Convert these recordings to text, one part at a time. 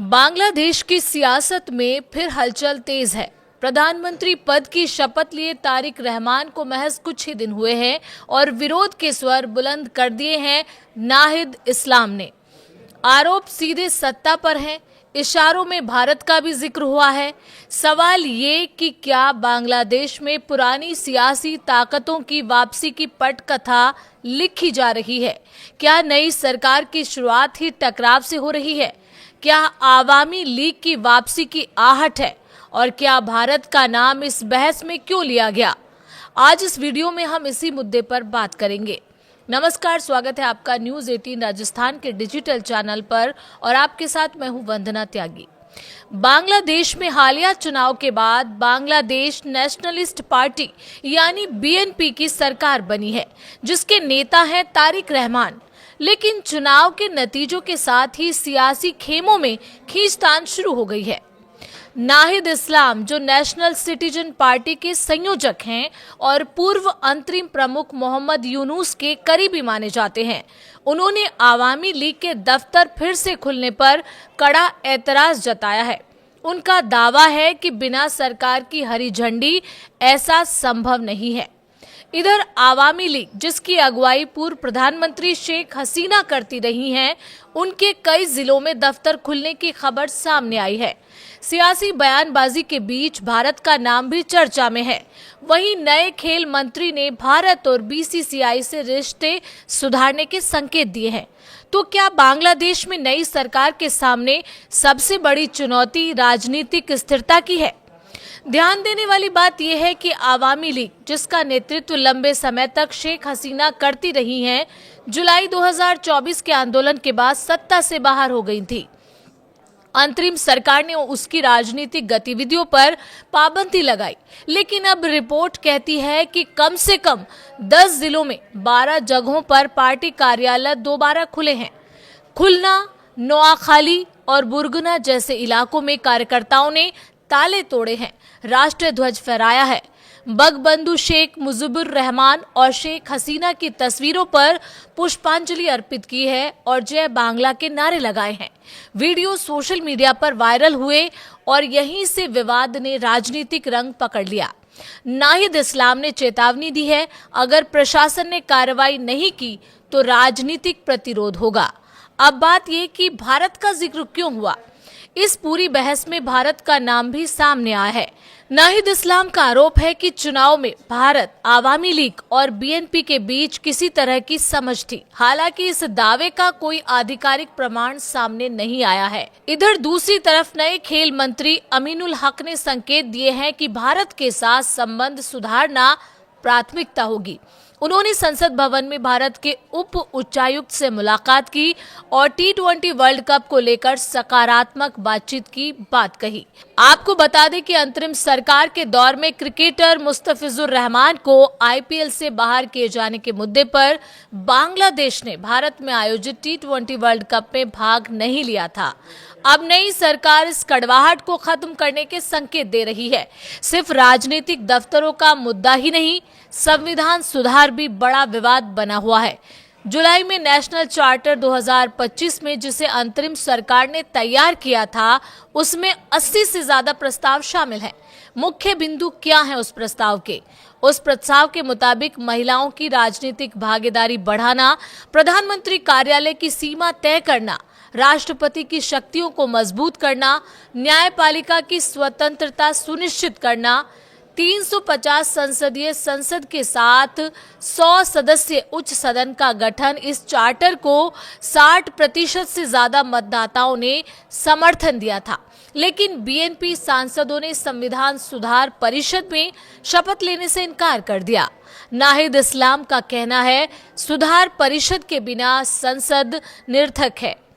बांग्लादेश की सियासत में फिर हलचल तेज है। प्रधानमंत्री पद की शपथ लिए तारिक रहमान को महज कुछ ही दिन हुए हैं और विरोध के स्वर बुलंद कर दिए हैं नाहिद इस्लाम ने। आरोप सीधे सत्ता पर हैं, इशारों में भारत का भी जिक्र हुआ है। सवाल ये कि क्या बांग्लादेश में पुरानी सियासी ताकतों की वापसी की पटकथा लिखी जा रही है? क्या नई सरकार की शुरुआत ही टकराव से हो रही है? क्या आवामी लीग की वापसी की आहट है? और क्या भारत का नाम इस बहस में क्यों लिया गया? आज इस वीडियो में हम इसी मुद्दे पर बात करेंगे। नमस्कार, स्वागत है आपका न्यूज़ 18 राजस्थान के डिजिटल चैनल पर और आपके साथ मैं हूं वंदना त्यागी। बांग्लादेश में हालिया चुनाव के बाद बांग्लादेश नेशनलिस्ट पार्टी यानी बीएनपी की सरकार बनी है, जिसके नेता हैं तारिक रहमान। लेकिन चुनाव के नतीजों के साथ ही सियासी खेमों में खींचतान शुरू हो गई है। नाहिद इस्लाम, जो नेशनल सिटीजन पार्टी के संयोजक हैं और पूर्व अंतरिम प्रमुख मोहम्मद यूनुस के करीबी माने जाते हैं, उन्होंने आवामी लीग के दफ्तर फिर से खुलने पर कड़ा एतराज जताया है। उनका दावा है कि बिना सरकार की हरी झंडी ऐसा संभव नहीं है। इधर आवामी लीग, जिसकी अगुवाई पूर्व प्रधानमंत्री शेख हसीना करती रही हैं, उनके कई जिलों में दफ्तर खुलने की खबर सामने आई है। सियासी बयानबाजी के बीच भारत का नाम भी चर्चा में है। वहीं नए खेल मंत्री ने भारत और बीसीसीआई से रिश्ते सुधारने के संकेत दिए हैं। तो क्या बांग्लादेश में नई सरकार के सामने सबसे बड़ी चुनौती राजनीतिक स्थिरता की है? ध्यान देने वाली बात यह है कि आवामी लीग, जिसका नेतृत्व लंबे समय तक शेख हसीना करती रही हैं, जुलाई 2024 के आंदोलन के बाद सत्ता से बाहर हो गई थी। अंतरिम सरकार ने उसकी राजनीतिक गतिविधियों पर पाबंदी लगाई, लेकिन अब रिपोर्ट कहती है कि कम से कम 10 जिलों में 12 जगहों पर पार्टी कार्यालय दोबारा खुले हैं। खुलना, नोआखाली और बुरगुना जैसे इलाकों में कार्यकर्ताओं ने ताले तोड़े हैं, राष्ट्रीय ध्वज फहराया है, बगबंधु शेख मुजीबुर रहमान और शेख हसीना की तस्वीरों पर पुष्पांजलि अर्पित की है और जय बांग्ला के नारे लगाए हैं। वीडियो सोशल मीडिया पर वायरल हुए और यहीं से विवाद ने राजनीतिक रंग पकड़ लिया। नाहिद इस्लाम ने चेतावनी दी है, अगर प्रशासन ने कार्रवाई नहीं की तो राजनीतिक प्रतिरोध होगा। अब बात यह कि भारत का जिक्र क्यों हुआ? इस पूरी बहस में भारत का नाम भी सामने आया है। नाहिद इस्लाम का आरोप है कि चुनाव में भारत, आवामी लीग और बीएनपी के बीच किसी तरह की समझ थी। हालांकि इस दावे का कोई आधिकारिक प्रमाण सामने नहीं आया है। इधर दूसरी तरफ नए खेल मंत्री अमीनुल हक ने संकेत दिए हैं कि भारत के साथ संबंध सुधारना प्राथमिकता होगी। उन्होंने संसद भवन में भारत के उप उच्चायुक्त से मुलाकात की और T20 वर्ल्ड कप को लेकर सकारात्मक बातचीत की बात कही। आपको बता दें कि अंतरिम सरकार के दौर में क्रिकेटर मुस्तफिजुर रहमान को आईपीएल से बाहर किए जाने के मुद्दे पर बांग्लादेश ने भारत में आयोजित T20 वर्ल्ड कप में भाग नहीं लिया था। अब नई सरकार इस कड़वाहट को खत्म करने के संकेत दे रही है। सिर्फ राजनीतिक दफ्तरों का मुद्दा ही नहीं, संविधान सुधार भी बड़ा विवाद बना हुआ है। जुलाई में नेशनल चार्टर 2025 में, जिसे अंतरिम सरकार ने तैयार किया था, उसमें 80 से ज्यादा प्रस्ताव शामिल हैं। मुख्य बिंदु क्या है उस प्रस्ताव के? उस प्रस्ताव के मुताबिक महिलाओं की राजनीतिक भागीदारी बढ़ाना, प्रधानमंत्री कार्यालय की सीमा तय करना, राष्ट्रपति की शक्तियों को मजबूत करना, न्यायपालिका की स्वतंत्रता सुनिश्चित करना, 350 संसदीय संसद के साथ 100 सदस्य उच्च सदन का गठन। इस चार्टर को 60% से ज्यादा मतदाताओं ने समर्थन दिया था, लेकिन बीएनपी सांसदों ने संविधान सुधार परिषद में शपथ लेने से इनकार कर दिया। नाहिद इस्लाम का कहना है, सुधार परिषद के बिना संसद निरर्थक है।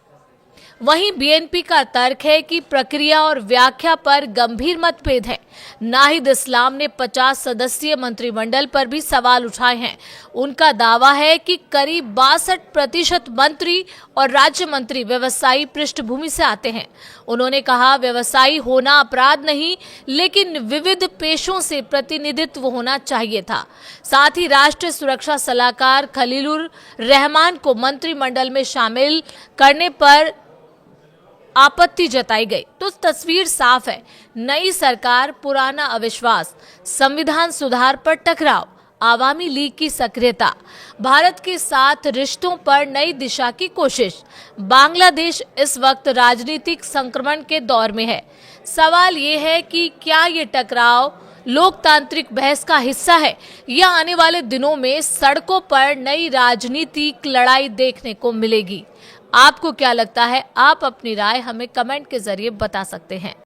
वहीं बीएनपी का तर्क है कि प्रक्रिया और व्याख्या पर गंभीर मतभेद है। नाहिद इस्लाम ने 50 सदस्यीय मंत्रिमंडल पर भी सवाल उठाए हैं। उनका दावा है कि करीब 62% मंत्री और राज्य मंत्री व्यवसायी पृष्ठभूमि से आते हैं। उन्होंने कहा, व्यवसायी होना अपराध नहीं, लेकिन विविध पेशों से प्रतिनिधित्व होना चाहिए था। साथ ही राष्ट्रीय सुरक्षा सलाहकार खलीलुर रहमान को मंत्रिमंडल में शामिल करने पर आपत्ति जताई गई। तो तस्वीर साफ है, नई सरकार, पुराना अविश्वास, संविधान सुधार पर टकराव, आवामी लीग की सक्रियता, भारत के साथ रिश्तों पर नई दिशा की कोशिश। बांग्लादेश इस वक्त राजनीतिक संक्रमण के दौर में है। सवाल ये है कि क्या ये टकराव लोकतांत्रिक बहस का हिस्सा है या आने वाले दिनों में सड़कों पर नई राजनीतिक लड़ाई देखने को मिलेगी। आपको क्या लगता है? आप अपनी राय हमें कमेंट के जरिए बता सकते हैं।